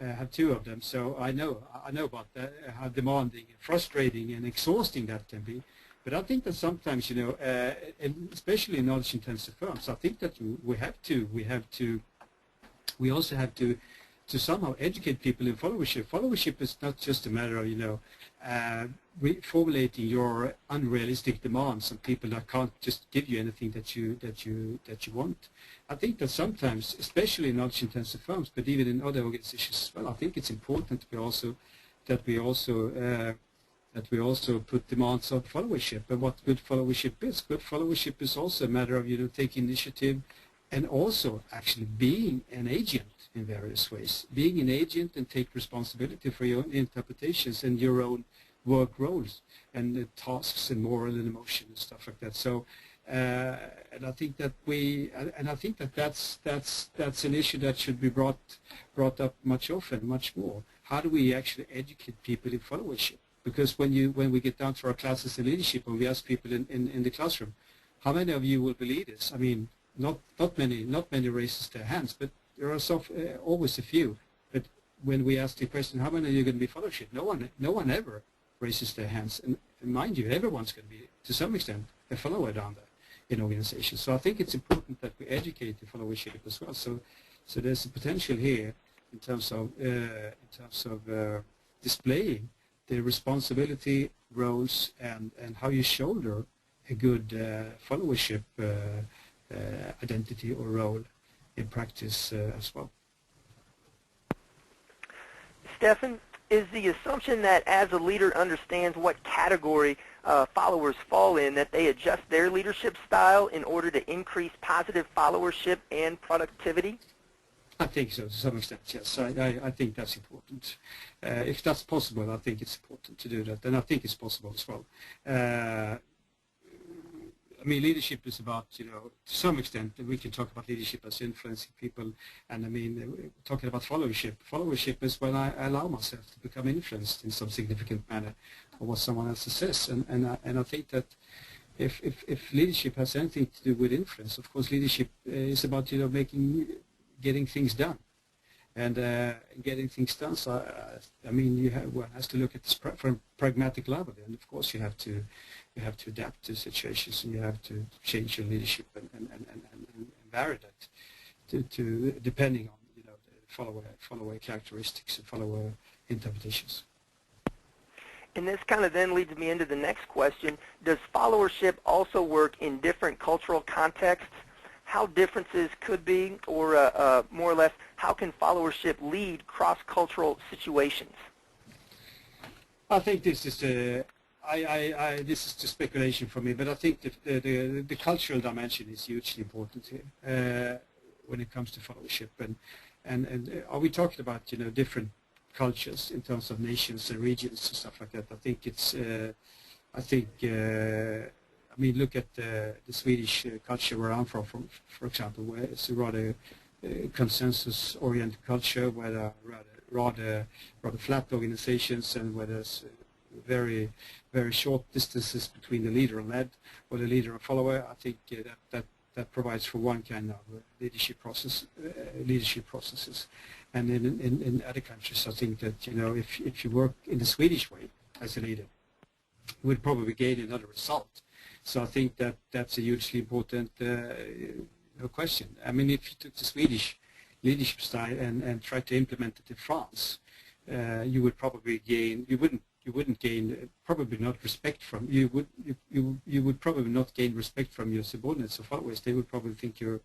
I have two of them, so I know about that, how demanding and frustrating and exhausting that can be. But I think that sometimes, and especially in knowledge-intensive firms, I think that we also have to somehow educate people in followership. Followership is not just a matter of, formulating your unrealistic demands on people that can't just give you anything that you want. I think that sometimes, especially in knowledge-intensive firms, but even in other organizations as well, I think it's important that we also put demands on followership and what good followership is. Good followership is also a matter of taking initiative and also actually being an agent in various ways. Being an agent and take responsibility for your own interpretations and your own work roles and tasks and moral and emotion and stuff like that. So, and I think that that's an issue that should be brought up much more. How do we actually educate people in followership? Because when we get down to our classes in leadership and we ask people in the classroom, how many of you will be leaders? I mean, not many raises their hands, but there are always a few. But when we ask the question, how many are you going to be followership? No one ever raises their hands. And mind you, everyone's going to be, to some extent, a follower down there in organizations. So I think it's important that we educate the followership as well. So there's a potential here in terms of displaying the responsibility, roles, and how you shoulder a good followership identity or role in practice as well. Stefan, is the assumption that as a leader understands what category followers fall in, that they adjust their leadership style in order to increase positive followership and productivity? I think so, to some extent, yes. I think that's important. If that's possible, I think it's important to do that, and I think it's possible as well. I mean, leadership is about, to some extent, we can talk about leadership as influencing people, and I mean, talking about followership. Followership is when I allow myself to become influenced in some significant manner of what someone else says, and I think that if leadership has anything to do with influence, of course, leadership is about, getting things done. And getting things done, so I mean, one has to look at this from a pragmatic level, and of course you have to adapt to situations, and you have to change your leadership and vary that to depending on the follower characteristics and follower interpretations. And this kind of then leads me into the next question: does followership also work in different cultural contexts? How differences could be, or more or less, how can followership lead cross-cultural situations? I think this is this is just speculation for me, but I think the cultural dimension is hugely important here when it comes to followership. And are we talking about different cultures in terms of nations and regions and stuff like that? I think it's I mean, look at the Swedish culture where I'm from, for example, where it's a rather consensus-oriented culture, where there are rather flat organizations, and where there's very short distances between the leader and led, or the leader and follower. I think that provides for one kind of leadership processes. And in other countries, I think that if you work in the Swedish way as a leader, you would probably gain another result. So I think that that's a hugely important question. I mean, if you took the Swedish leadership style and tried to implement it in France, you would probably gain. You wouldn't gain probably not respect from you would probably not gain respect from your subordinates or followers. They would probably think you're,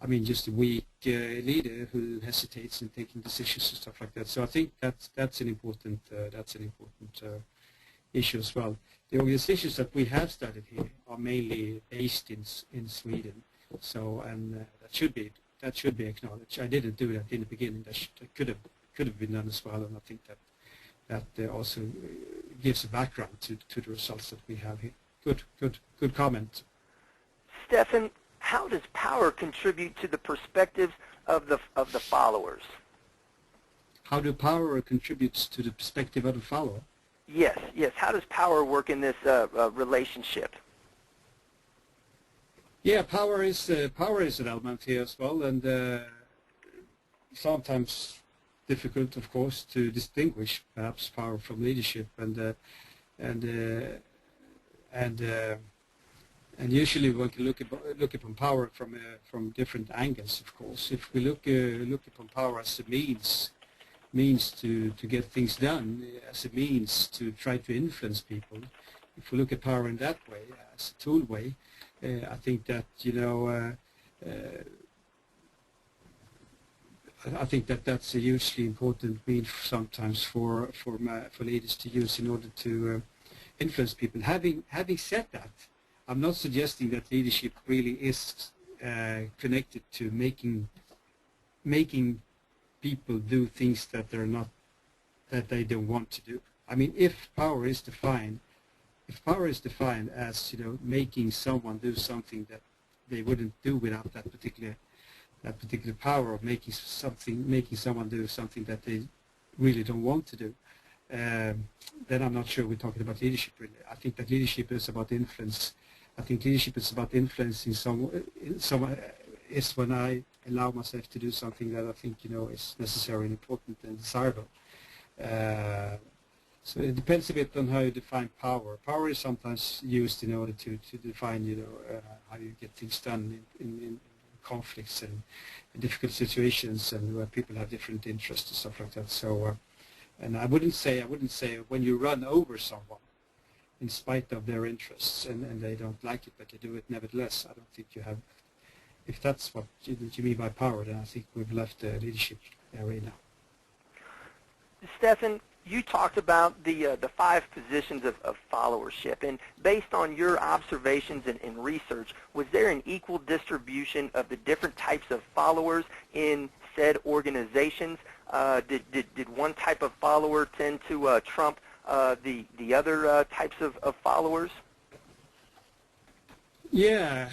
I mean, just a weak leader who hesitates in taking decisions and stuff like that. So I think that's an important issue as well. The organizations that we have studied here are mainly based in Sweden, so that should be acknowledged. I didn't do that in the beginning. That could have been done as well, and I think that also gives a background to the results that we have here. Good comment. Stefan, how does power contribute to the perspectives of the followers? How do power contributes to the perspective of the follower? Yes. How does power work in this relationship? Yeah, power is an element here as well, and sometimes difficult, of course, to distinguish perhaps power from leadership, and usually one can look upon power from different angles. Of course, if we look upon power as a means to get things done, as a means to try to influence people. If we look at power in that way, as a tool way, I think that I think that that's a hugely important means sometimes for leaders to use in order to influence people. Having said that, I'm not suggesting that leadership really is connected to making people do things that they don't want to do. I mean, if power is defined as making someone do something that they wouldn't do without that particular power of making someone do something that they really don't want to do, then I'm not sure we're talking about leadership really. I think that leadership is about influence. I think leadership is about influencing someone. Is when I allow myself to do something that I think is necessary and important and desirable. So it depends a bit on how you define power. Power is sometimes used in order to define how you get things done in conflicts and in difficult situations, and where people have different interests and stuff like that. So and I wouldn't say when you run over someone in spite of their interests and they don't like it, but they do it nevertheless. I don't think you have. If that's what you mean by power, then I think we've left the leadership arena. Stefan, you talked about the 5 positions of followership, and based on your observations and research, was there an equal distribution of the different types of followers in said organizations? Did one type of follower tend to trump the other types of followers? Yeah,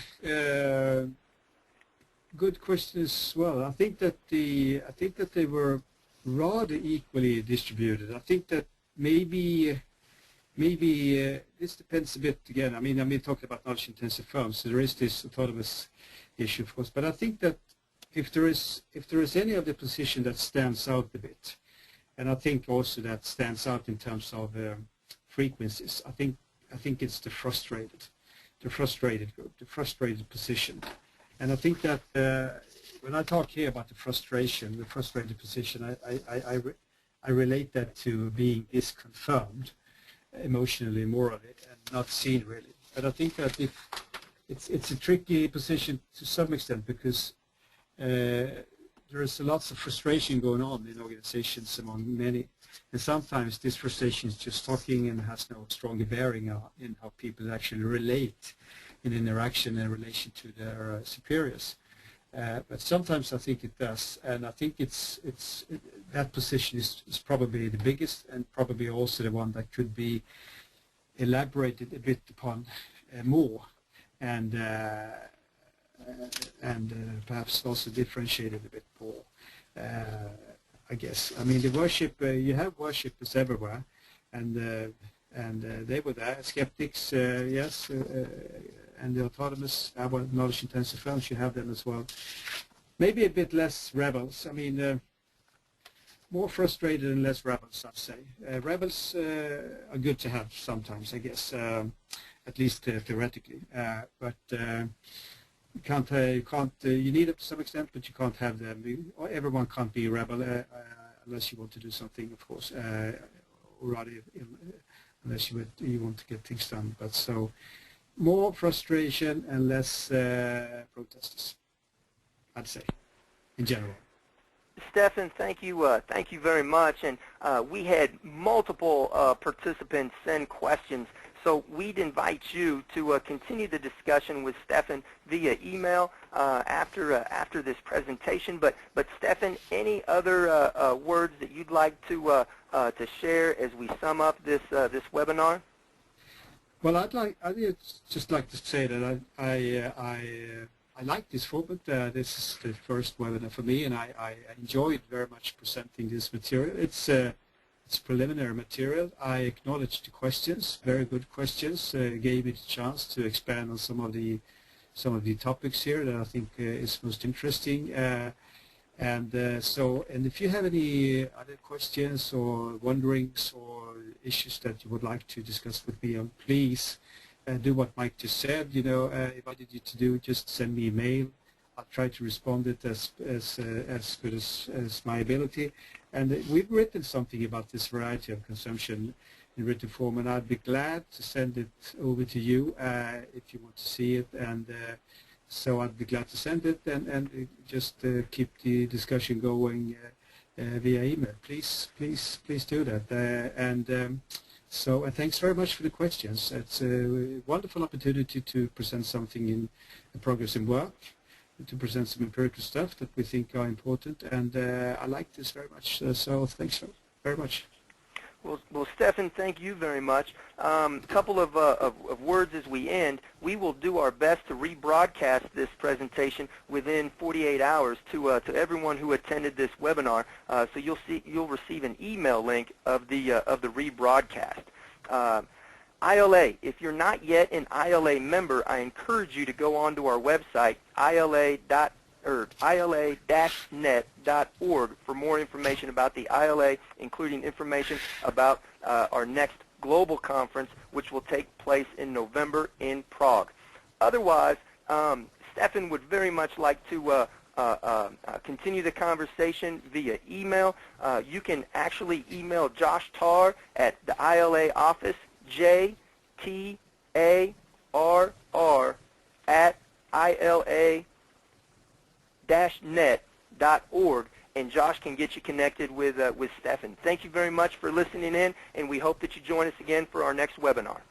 good question as well. I think that they were rather equally distributed. I think that maybe this depends a bit again. I mean, talking about knowledge-intensive firms, so there is this autonomous issue, of course. But I think that if there is any of the position that stands out a bit, and I think also that stands out in terms of frequencies, I think it's the frustrated group, the frustrated position. And I think that when I talk here about the frustrated position, I relate that to being disconfirmed emotionally, morally, and not seen really. But I think that if it's a tricky position to some extent, because there is lots of frustration going on in organizations among many, and sometimes this frustration is just talking and has no stronger bearing in how people actually relate in interaction in relation to their superiors. But sometimes I think it does, and I think that position is probably the biggest, and probably also the one that could be elaborated a bit upon more, and perhaps also differentiated a bit more. I guess. I mean, the worship, you have worshippers everywhere, and they were there. Skeptics, yes, and the autonomous, our knowledge-intensive firms, you have them as well. Maybe a bit less rebels. I mean, more frustrated and less rebels, I'd say. Rebels are good to have sometimes, I guess, at least theoretically. But you need them to some extent, but you can't have them. Everyone can't be a rebel unless you want to do something, of course, or rather, unless you want to get things done. But so, more frustration and less protesters, I'd say, in general. Stefan, thank you very much. And we had multiple participants send questions, so we'd invite you to continue the discussion with Stefan via email after this presentation. But Stefan, any other words that you'd like to share as we sum up this webinar? Well, I'd just like to say that I like this format. This is the first webinar for me, and I enjoyed very much presenting this material. It's preliminary material. I acknowledge the questions, very good questions. Gave me the chance to expand on some of the topics here that I think is most interesting. And if you have any other questions or wonderings or issues that you would like to discuss with me, please do what Mike just said. Invited you to do, just send me a mail. I'll try to respond it as good as my ability. And we've written something about this variety of consumption in written form, and I'd be glad to send it over to you if you want to see it. And so I'd be glad to send it and just keep the discussion going via email. Please do that. So thanks very much for the questions. It's a wonderful opportunity to present something in progress in work, to present some empirical stuff that we think are important, and I like this very much. So thanks very much. Well, Stefan, thank you very much. Couple of words as we end. We will do our best to rebroadcast this presentation within 48 hours to everyone who attended this webinar. So you'll receive an email link of the rebroadcast. ILA, if you're not yet an ILA member, I encourage you to go onto our website, ILA-net.org, for more information about the ILA, including information about our next global conference, which will take place in November in Prague. Otherwise, Stefan would very much like to continue the conversation via email. You can actually email Josh Tarr at the ILA office, JTARR@ILA-net.org, and Josh can get you connected with Stefan. Thank you very much for listening in, and we hope that you join us again for our next webinar.